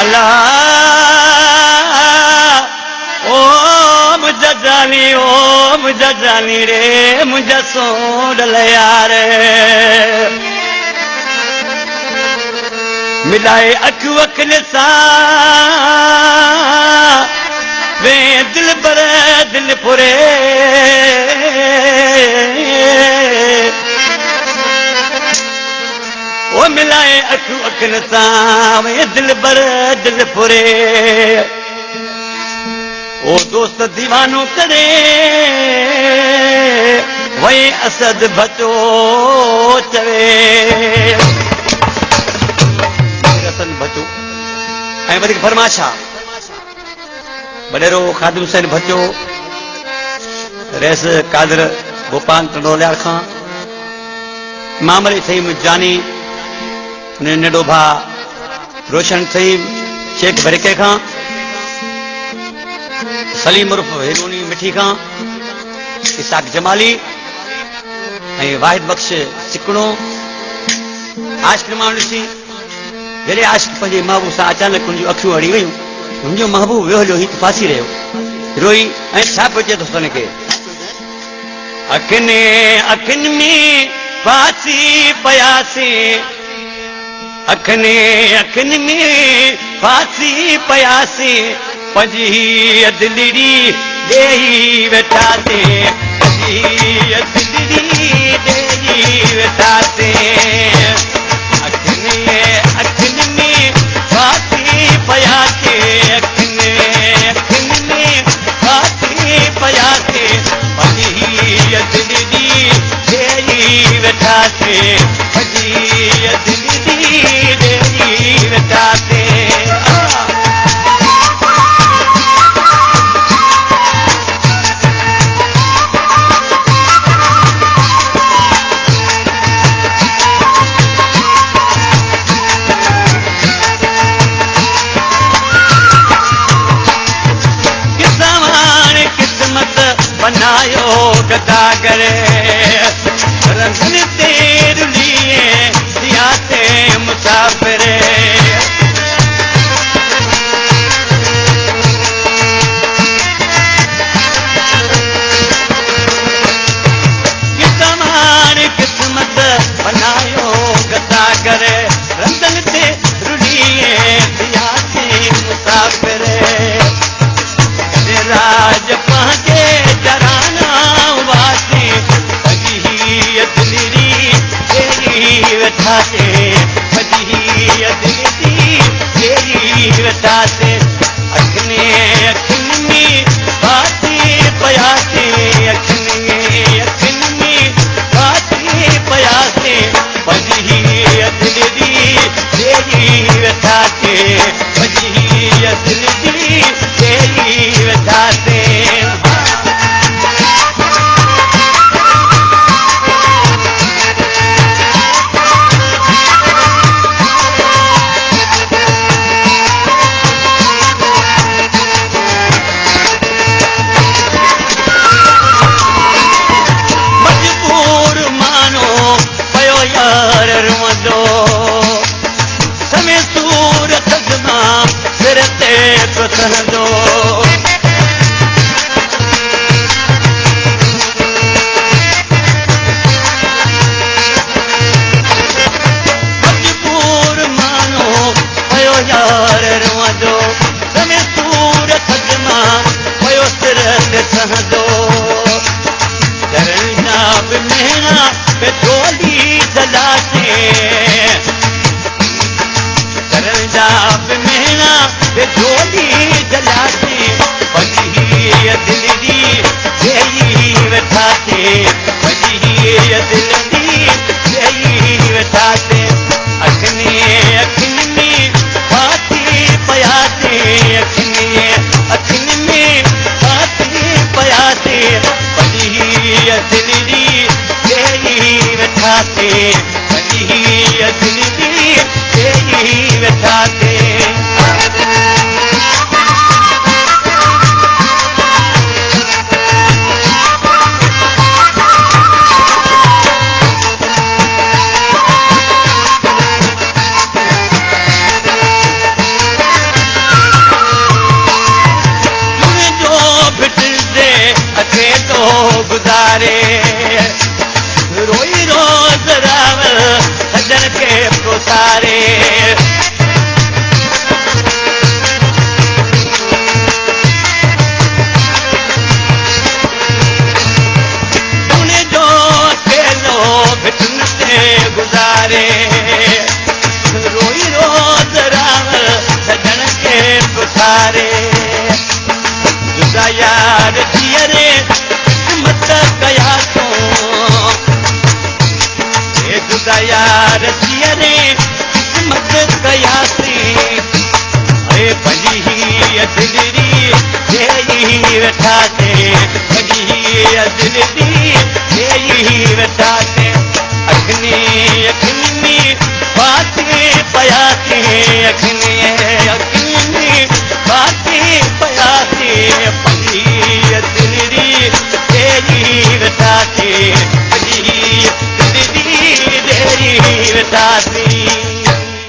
अल्लाह ओ मुझा जानी रे मुझा सोडल यार मिलाए अख वखल सां वे दिल पर दिल पुरे वो मिलाए अख वखल सां वे दिल पर दिल पुरे ओ दोस्त दीवानो करे वही असद बचो चवे बचो ऐं वधीक फरमाशा वॾेरो ख़ादिम हुसैन बचो रेस कादर गोपाल टंडोलिया खां मामरी सईम जानी नेडो भा रोशन सईम शेख बरिके खां सलीम उर्फ हेरोनी मिठी खां इसाक जमाली ऐं वाहिद बख्श चिकणो आशिक़ माण्हू ॾिसी जॾहिं आशिक़ पंहिंजे महबूब सां अचानक हुनजूं अखियूं अड़ी वयूं मुंहिंजो महबूब वियो हलियो हीउ फासी रहियो रोई ऐं छा पियो चए थो हुन खे अखियुनि में फासी पयासीं अखियुनि में फासी पयासीं पंजी दिलड़ी ॾेई वेठासीं पंजी दिलड़ी ॾेई वेठासीं अखियुनि में फासी पयासीं अखियुनि में फासी पयासीं पंजी दिलड़ी ॾेई वेठासीं पंजी दिलड़ी ॾेई वेठासीं बनायो गदागर रंगन ते रुलिए सियासे मुसाफिर किस्मत बनायो गदागर रंगन ते रुलिए सियासे मुसाफिर राज पंहिंजे जराना वासी अॼु दिलड़ी ॾेई वेठासीं अॼु दिलड़ी ॾेई वेठासीं अखियुनि में फासी पयासीं अखियुनि में फासी पयासीं अॼु दिलड़ी ॾेई वेठासीं अॼु दिलड़ी ॾेई वेठासीं मजबूर मानो पयो यार रुअंदो समय सूरत मां सिर ते पियो मजबूर मानो पयो यार रुअंदो समय सूरत मां पयो सिर ते सहंदो मेरा पे झोली जलाते मेरा पे झोली जलाते बजी दिलड़ी ॾेई वेठासीं बजी दिलड़ी ॾेई वेठासीं अखियुनि में फासी पयासीं अखियुनि में फासी पयासीं बजी दिलड़ी ॾेई वेठासीं बजी दिलड़ी ॾेई वेठासीं पुकारे रोई रोज रावल सजन के पुकारे तूने जो अकेलो बिठन से गुजारे रोई रोज रावल सजन के पुकारे जुदा यार जियरे मत गया तू जुदा यार जियरे मत गया सी अरे भली ही अदलरी यही वेठा थे भली ही अदलरी यही वेठा थे अखनी अखनी बातें पया थे अखनी